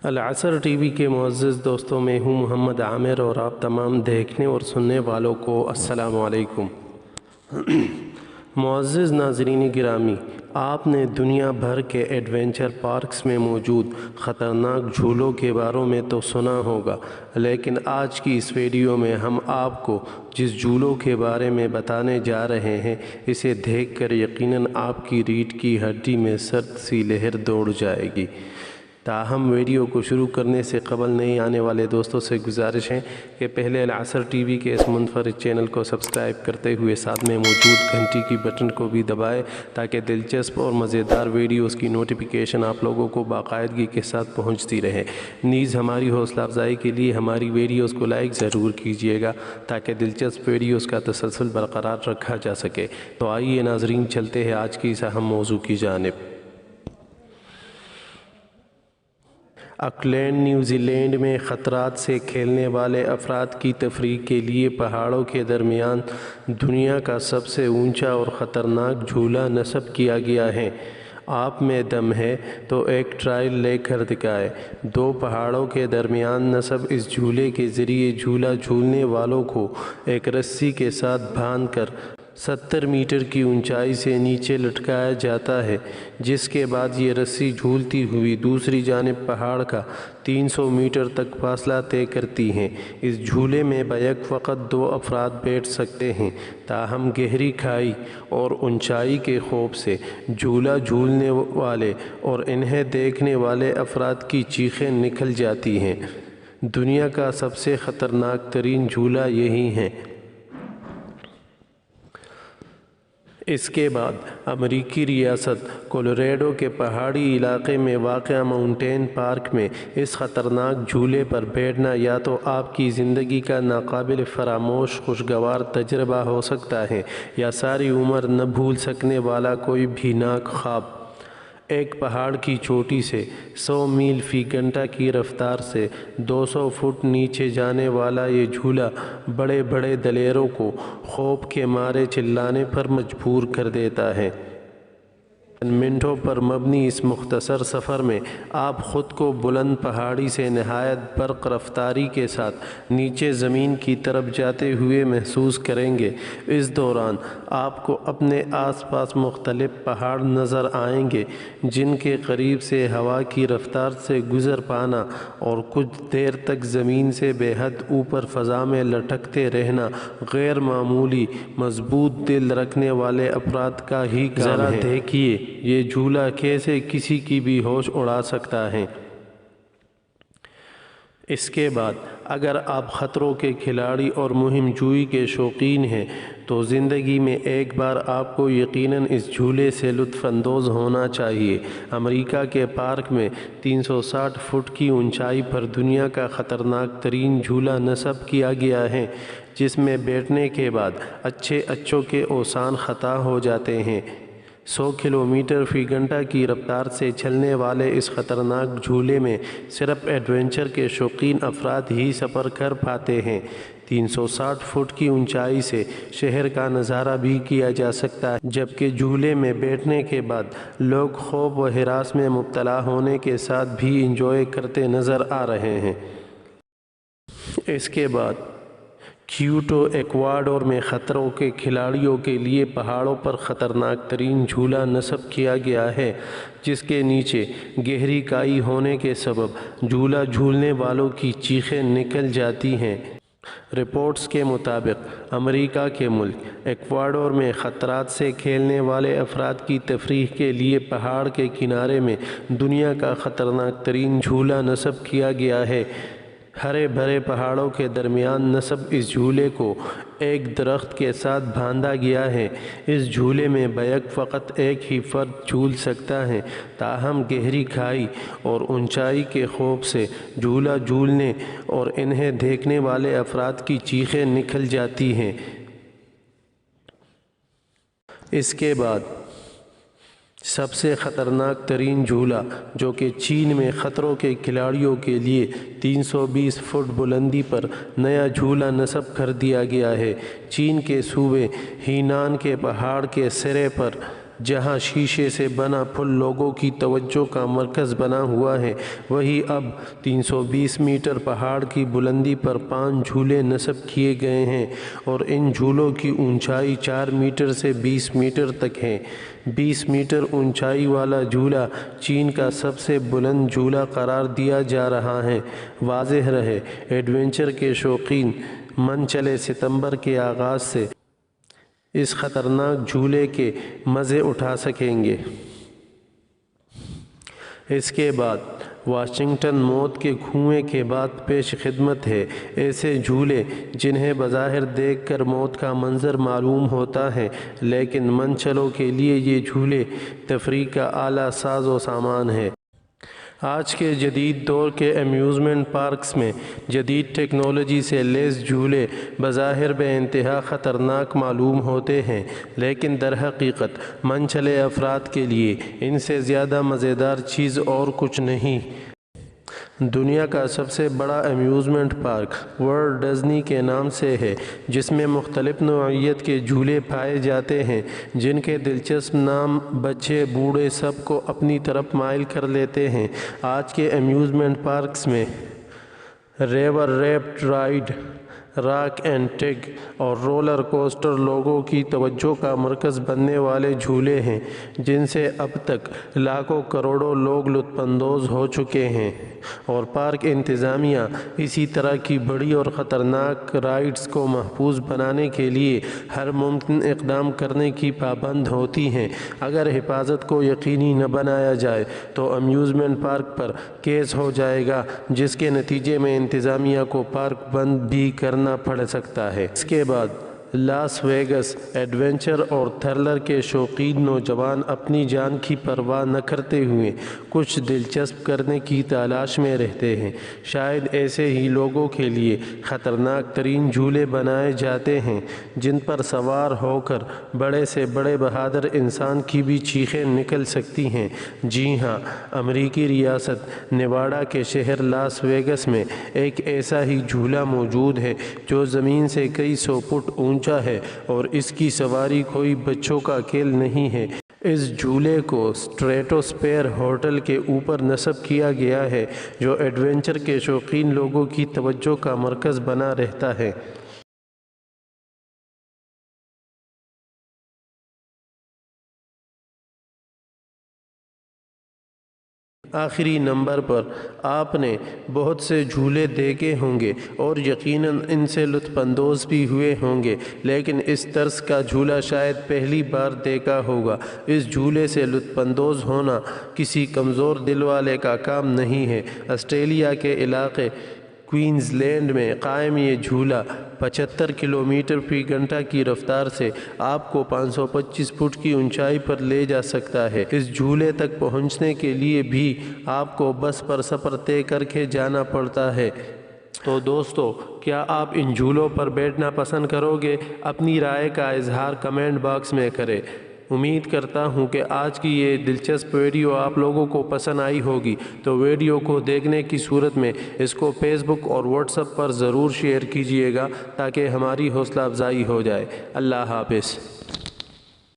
العصر T V کے معزز دوستوں، میں ہوں محمد عامر اور آپ تمام دیکھنے اور سننے والوں کو السلام علیکم۔ معزز ناظرین گرامی، آپ نے دنیا بھر کے ایڈونچر پارکس میں موجود خطرناک جھولوں کے بارے میں تو سنا ہوگا، لیکن آج کی اس ویڈیو میں ہم آپ کو جس جھولوں کے بارے میں بتانے جا رہے ہیں، اسے دیکھ کر یقیناً آپ کی ریڑھ کی ہڈی میں سرد سی لہر دوڑ جائے گی۔ تاہم ویڈیو کو شروع کرنے سے قبل نئے آنے والے دوستوں سے گزارش ہے کہ پہلے العصر ٹی وی کے اس منفرد چینل کو سبسکرائب کرتے ہوئے ساتھ میں موجود گھنٹی کی بٹن کو بھی دبائیں تاکہ دلچسپ اور مزیدار ویڈیوز کی نوٹیفیکیشن آپ لوگوں کو باقاعدگی کے ساتھ پہنچتی رہے۔ نیز ہماری حوصلہ افزائی کے لیے ہماری ویڈیوز کو لائک ضرور کیجیے گا تاکہ دلچسپ ویڈیوز کا تسلسل برقرار رکھا جا سکے۔ تو آئیے ناظرین، چلتے ہیں آج کی اس اہم موضوع کی جانب۔ آکلینڈ نیوزی لینڈ میں خطرات سے کھیلنے والے افراد کی تفریح کے لیے پہاڑوں کے درمیان دنیا کا سب سے اونچا اور خطرناک جھولا نصب کیا گیا ہے۔ آپ میں دم ہے تو ایک ٹرائل لے کر دکھائیں۔ دو پہاڑوں کے درمیان نصب اس جھولے کے ذریعے جھولا جھولنے والوں کو ایک رسی کے ساتھ باندھ کر 70 میٹر کی اونچائی سے نیچے لٹکایا جاتا ہے، جس کے بعد یہ رسی جھولتی ہوئی دوسری جانب پہاڑ کا 300 میٹر تک فاصلہ طے کرتی ہے۔ اس جھولے میں بیک وقت 2 افراد بیٹھ سکتے ہیں، تاہم گہری کھائی اور اونچائی کے خوف سے جھولا جھولنے والے اور انہیں دیکھنے والے افراد کی چیخیں نکل جاتی ہیں۔ دنیا کا سب سے خطرناک ترین جھولا یہی ہے۔ اس کے بعد امریکی ریاست کولوریڈو کے پہاڑی علاقے میں واقع ماؤنٹین پارک میں اس خطرناک جھولے پر بیٹھنا یا تو آپ کی زندگی کا ناقابل فراموش خوشگوار تجربہ ہو سکتا ہے یا ساری عمر نہ بھول سکنے والا کوئی بھیانک خواب۔ ایک پہاڑ کی چوٹی سے 100 میل فی گھنٹہ کی رفتار سے 200 فٹ نیچے جانے والا یہ جھولا بڑے بڑے دلیروں کو خوف کے مارے چلانے پر مجبور کر دیتا ہے۔ چند منٹوں پر مبنی اس مختصر سفر میں آپ خود کو بلند پہاڑی سے نہایت برق رفتاری کے ساتھ نیچے زمین کی طرف جاتے ہوئے محسوس کریں گے۔ اس دوران آپ کو اپنے آس پاس مختلف پہاڑ نظر آئیں گے، جن کے قریب سے ہوا کی رفتار سے گزر پانا اور کچھ دیر تک زمین سے بے حد اوپر فضا میں لٹکتے رہنا غیر معمولی مضبوط دل رکھنے والے افراد کا ہی کام ہے۔ ذرا دیکھیے یہ جھولا کیسے کسی کی بھی ہوش اڑا سکتا ہے۔ اس کے بعد اگر آپ خطروں کے کھلاڑی اور مہم جوئی کے شوقین ہیں تو زندگی میں ایک بار آپ کو یقیناً اس جھولے سے لطف اندوز ہونا چاہیے۔ امریکہ کے پارک میں 360 فٹ کی اونچائی پر دنیا کا خطرناک ترین جھولا نصب کیا گیا ہے، جس میں بیٹھنے کے بعد اچھوں کے اوزان خطا ہو جاتے ہیں۔ 100 کلومیٹر فی گھنٹہ کی رفتار سے چلنے والے اس خطرناک جھولے میں صرف ایڈونچر کے شوقین افراد ہی سفر کر پاتے ہیں۔ 360 فٹ کی اونچائی سے شہر کا نظارہ بھی کیا جا سکتا ہے، جبکہ جھولے میں بیٹھنے کے بعد لوگ خوف و ہراس میں مبتلا ہونے کے ساتھ بھی انجوائے کرتے نظر آ رہے ہیں۔ اس کے بعد کیوٹو ایکواڈور میں خطروں کے کھلاڑیوں کے لیے پہاڑوں پر خطرناک ترین جھولا نصب کیا گیا ہے، جس کے نیچے گہری کھائی ہونے کے سبب جھولا جھولنے والوں کی چیخیں نکل جاتی ہیں۔ رپورٹس کے مطابق امریکہ کے ملک ایکواڈور میں خطرات سے کھیلنے والے افراد کی تفریح کے لیے پہاڑ کے کنارے میں دنیا کا خطرناک ترین جھولا نصب کیا گیا ہے۔ ہرے بھرے پہاڑوں کے درمیان نصب اس جھولے کو ایک درخت کے ساتھ باندھا گیا ہے۔ اس جھولے میں بیک وقت ایک ہی فرد جھول سکتا ہے، تاہم گہری کھائی اور اونچائی کے خوف سے جھولا جھولنے اور انہیں دیکھنے والے افراد کی چیخیں نکل جاتی ہیں۔ اس کے بعد سب سے خطرناک ترین جھولا، جو کہ چین میں خطروں کے کھلاڑیوں کے لیے 320 فٹ بلندی پر نیا جھولا نصب کر دیا گیا ہے۔ چین کے صوبے ہینان کے پہاڑ کے سرے پر جہاں شیشے سے بنا پل لوگوں کی توجہ کا مرکز بنا ہوا ہے، وہی اب 320 میٹر پہاڑ کی بلندی پر 5 جھولے نصب کیے گئے ہیں اور ان جھولوں کی اونچائی 4 میٹر سے 20 میٹر تک ہے۔ 20 میٹر اونچائی والا جھولا چین کا سب سے بلند جھولا قرار دیا جا رہا ہے۔ واضح رہے، ایڈونچر کے شوقین من چلے ستمبر کے آغاز سے اس خطرناک جھولے کے مزے اٹھا سکیں گے۔ اس کے بعد واشنگٹن موت کے کنویں کے بعد پیش خدمت ہے۔ ایسے جھولے جنہیں بظاہر دیکھ کر موت کا منظر معلوم ہوتا ہے، لیکن من چلوں کے لیے یہ جھولے تفریح کا اعلیٰ ساز و سامان ہے۔ آج کے جدید دور کے امیوزمنٹ پارکس میں جدید ٹیکنالوجی سے لیس جھولے بظاہر بے انتہا خطرناک معلوم ہوتے ہیں، لیکن در حقیقت من چلے افراد کے لیے ان سے زیادہ مزیدار چیز اور کچھ نہیں۔ دنیا کا سب سے بڑا امیوزمنٹ پارک ورلڈ ڈزنی کے نام سے ہے، جس میں مختلف نوعیت کے جھولے پائے جاتے ہیں جن کے دلچسپ نام بچے بوڑھے سب کو اپنی طرف مائل کر لیتے ہیں۔ آج کے امیوزمنٹ پارکس میں river repeat ride, rock and tug اور رولر کوسٹر لوگوں کی توجہ کا مرکز بننے والے جھولے ہیں، جن سے اب تک لاکھوں کروڑوں لوگ لطف اندوز ہو چکے ہیں، اور پارک انتظامیہ اسی طرح کی بڑی اور خطرناک رائڈز کو محفوظ بنانے کے لیے ہر ممکن اقدام کرنے کی پابند ہوتی ہیں۔ اگر حفاظت کو یقینی نہ بنایا جائے تو امیوزمنٹ پارک پر کیس ہو جائے گا، جس کے نتیجے میں انتظامیہ کو پارک بند بھی کرنا پڑ سکتا ہے۔ اس کے بعد لاس ویگس ایڈونچر اور تھرلر کے شوقین نوجوان اپنی جان کی پرواہ نہ کرتے ہوئے کچھ دلچسپ کرنے کی تلاش میں رہتے ہیں۔ شاید ایسے ہی لوگوں کے لیے خطرناک ترین جھولے بنائے جاتے ہیں جن پر سوار ہو کر بڑے سے بڑے بہادر انسان کی بھی چیخیں نکل سکتی ہیں۔ جی ہاں، امریکی ریاست نیواڈا کے شہر لاس ویگس میں ایک ایسا ہی جھولا موجود ہے جو زمین سے کئی سو فٹ اونچا ہے اور اس کی سواری کوئی بچوں کا کھیل نہیں ہے۔ اس جھولے کو اسٹریٹوسفیئر ہوٹل کے اوپر نصب کیا گیا ہے، جو ایڈونچر کے شوقین لوگوں کی توجہ کا مرکز بنا رہتا ہے۔ آخری نمبر پر آپ نے بہت سے جھولے دیکھے ہوں گے اور یقیناً ان سے لطف اندوز بھی ہوئے ہوں گے، لیکن اس طرز کا جھولا شاید پہلی بار دیکھا ہوگا۔ اس جھولے سے لطف اندوز ہونا کسی کمزور دل والے کا کام نہیں ہے۔ آسٹریلیا کے علاقے کوئنز لینڈ میں قائم یہ جھولا 75 کلومیٹر فی گھنٹہ کی رفتار سے آپ کو 525 فٹ کی اونچائی پر لے جا سکتا ہے۔ اس جھولے تک پہنچنے کے لیے بھی آپ کو بس پر سفر طے کر کے جانا پڑتا ہے۔ تو دوستو، کیا آپ ان جھولوں پر بیٹھنا پسند کرو گے؟ اپنی رائے کا اظہار کمنٹ باکس میں کریں۔ امید کرتا ہوں کہ آج کی یہ دلچسپ ویڈیو آپ لوگوں کو پسند آئی ہوگی، تو ویڈیو کو دیکھنے کی صورت میں اس کو فیس بک اور واٹس ایپ پر ضرور شیئر کیجئے گا تاکہ ہماری حوصلہ افزائی ہو جائے۔ اللہ حافظ۔